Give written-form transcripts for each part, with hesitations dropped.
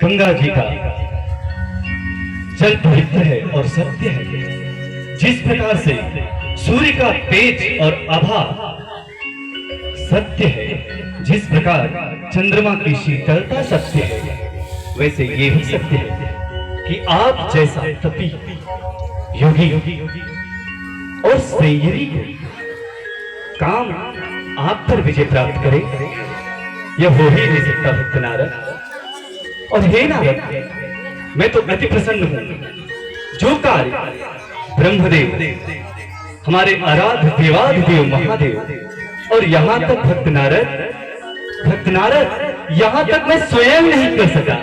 गंगा जी का जल पवित्र है और सत्य है। जिस प्रकार से सूर्य का तेज और आभा सत्य है, जिस प्रकार चंद्रमा की शीतलता सत्य है, वैसे ये भी सत्य है कि आप जैसा तपी योगी और संयमी काम आप पर विजय प्राप्त करे, यह हो ही नहीं सकता भक्त नारद। और हे नारद, मैं तो अति प्रसन्न हूं। जो कार्य ब्रह्मदेव, हमारे आराध्य देवाधिदेव महादेव और यहां तक भक्त नारद यहां तक मैं स्वयं नहीं कर सका।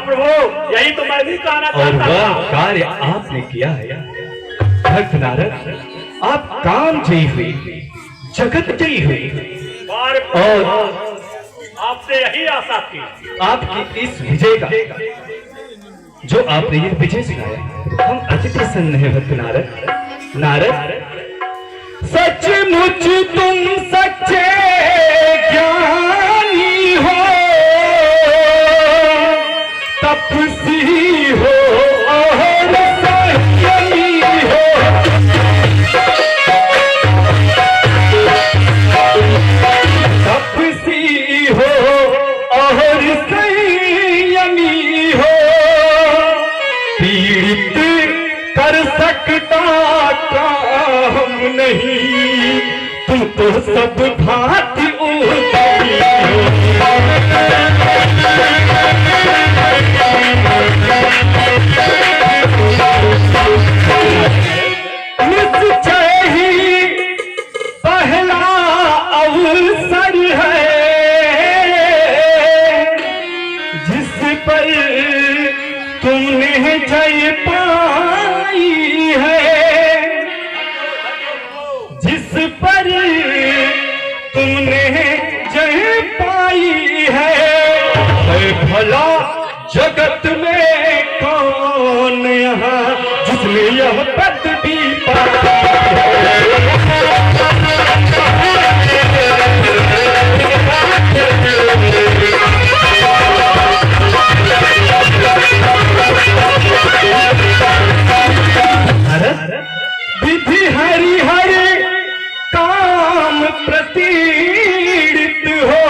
प्रभु, यही तो मैं भी कहना और चाहता वह था। कार्य आपने किया है भक्त नारद। आप काम जयी हुई, जगत जयी हुई, और आपसे यही आशा थी। आपकी इस विजय का, जो आपने ये विजय सुनाया, हम अति प्रसन्न हैं भक्त नारद। सचमुच तुम सच्चे ज्ञानी हो, तपसी हो और संयमी हो। तपसी हो और संयमी हो, पीड़ित कर सकता काम नहीं, तुम तो सब भांति उतरी हो। निश्चय ही पहला अवसर है, जिस पर तुमने जय पाई है, जिस पर तुमने जय पाई है। भला जगत में कौन यहाँ जिसने यह पदवी पाई है। विधि हरि हरि काम प्रतीड़ित हो,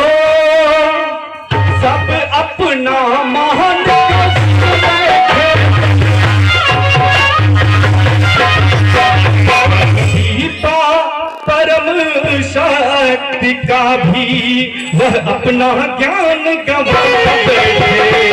सब अपना महान सीता परम शक्ति का भी वह अपना ज्ञान गवा बैठे।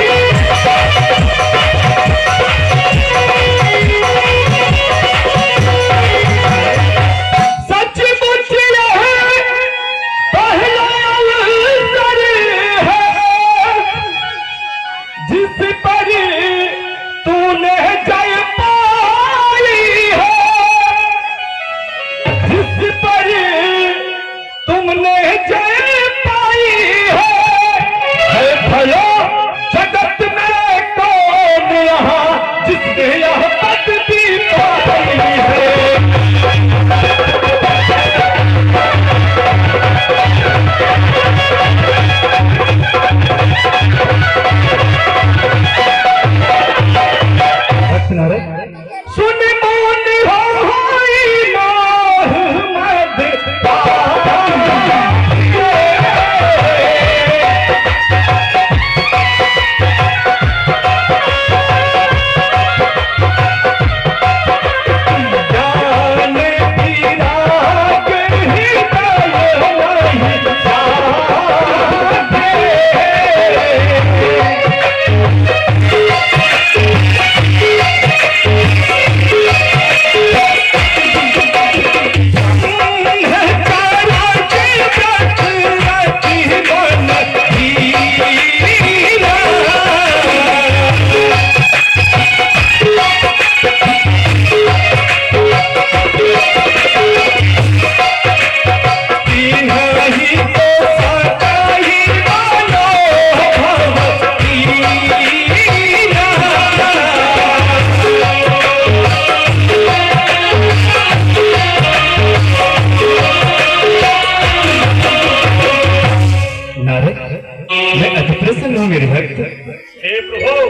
हे प्रभु,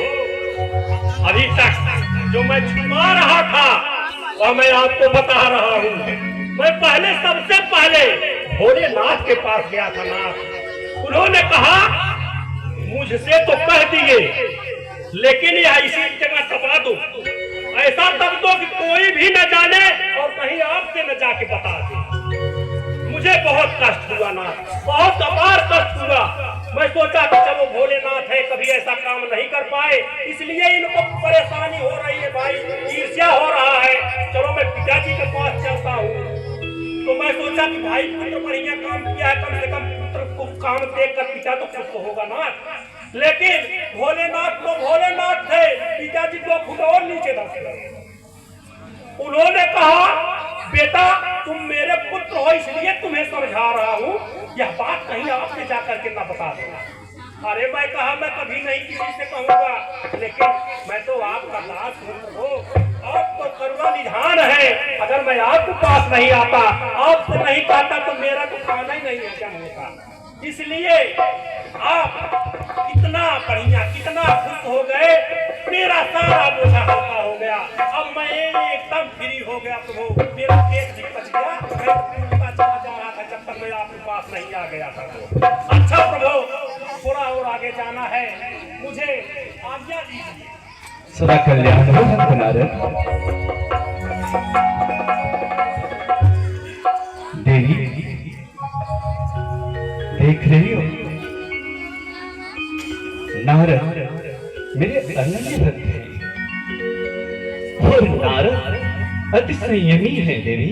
अभी तक जो मैं छुपा रहा था वह मैं आपको बता रहा हूँ। मैं पहले सबसे पहले भोलेनाथ के पास गया था। नाथ, उन्होंने कहा मुझसे तो कह दिए, लेकिन यह इसी जगह दबा दो, ऐसा दब दो कि कोई भी न जाने और कहीं आपसे न जाके बता दे। मुझे बहुत कष्ट हुआ नाथ, बहुत अपार कष्ट हुआ। मैं सोचा कि चलो भोलेनाथ है, कभी ऐसा काम नहीं कर पाए, इसलिए इनको परेशानी हो रही है भाई, ईर्ष्या हो रहा है। चलो मैं पिताजी के पास चलता हूँ। तो मैं सोचा कि भाई पुत्र बढ़िया काम किया है, कम से कम पुत्र को काम देख कर पिता तो खुश होगा ना। लेकिन भोलेनाथ तो भोलेनाथ थे, पिताजी को खुद और नीचे धस गए। उन्होंने कहा बेटा तुम मेरे पुत्र हो इसलिए तुम्हें समझा रहा हूँ, यह बात कहीं आपने जाकर के ना बता देना। अरे मैं कहा मैं कभी नहीं किसी से कहूँगा, लेकिन मैं तो आपका दास हूँ, आप तो करुणा निधान है। अगर मैं आपके पास नहीं आता, आपसे नहीं कहता तो मेरा तो खाना ही नहीं हजम होता। इसलिए आप इतना बढ़िया, कितना खुश हो गए, मेरा सारा बोझा हल्का हो गया। अब मैं एकदम फ्री हो गया प्रभु, मेरा पेट भी बच गया। मैं चला जा रहा था जब तक मैं आपके पास नहीं आ गया था। तो अच्छा प्रभु, थोड़ा और आगे जाना है, मुझे आज्ञा दीजिए। सदा कल्याण हो भक्त नारद। देवी देख रही हो, नारद मेरे अनन्य भक्त हैं और नारद अति संयमी है देवी।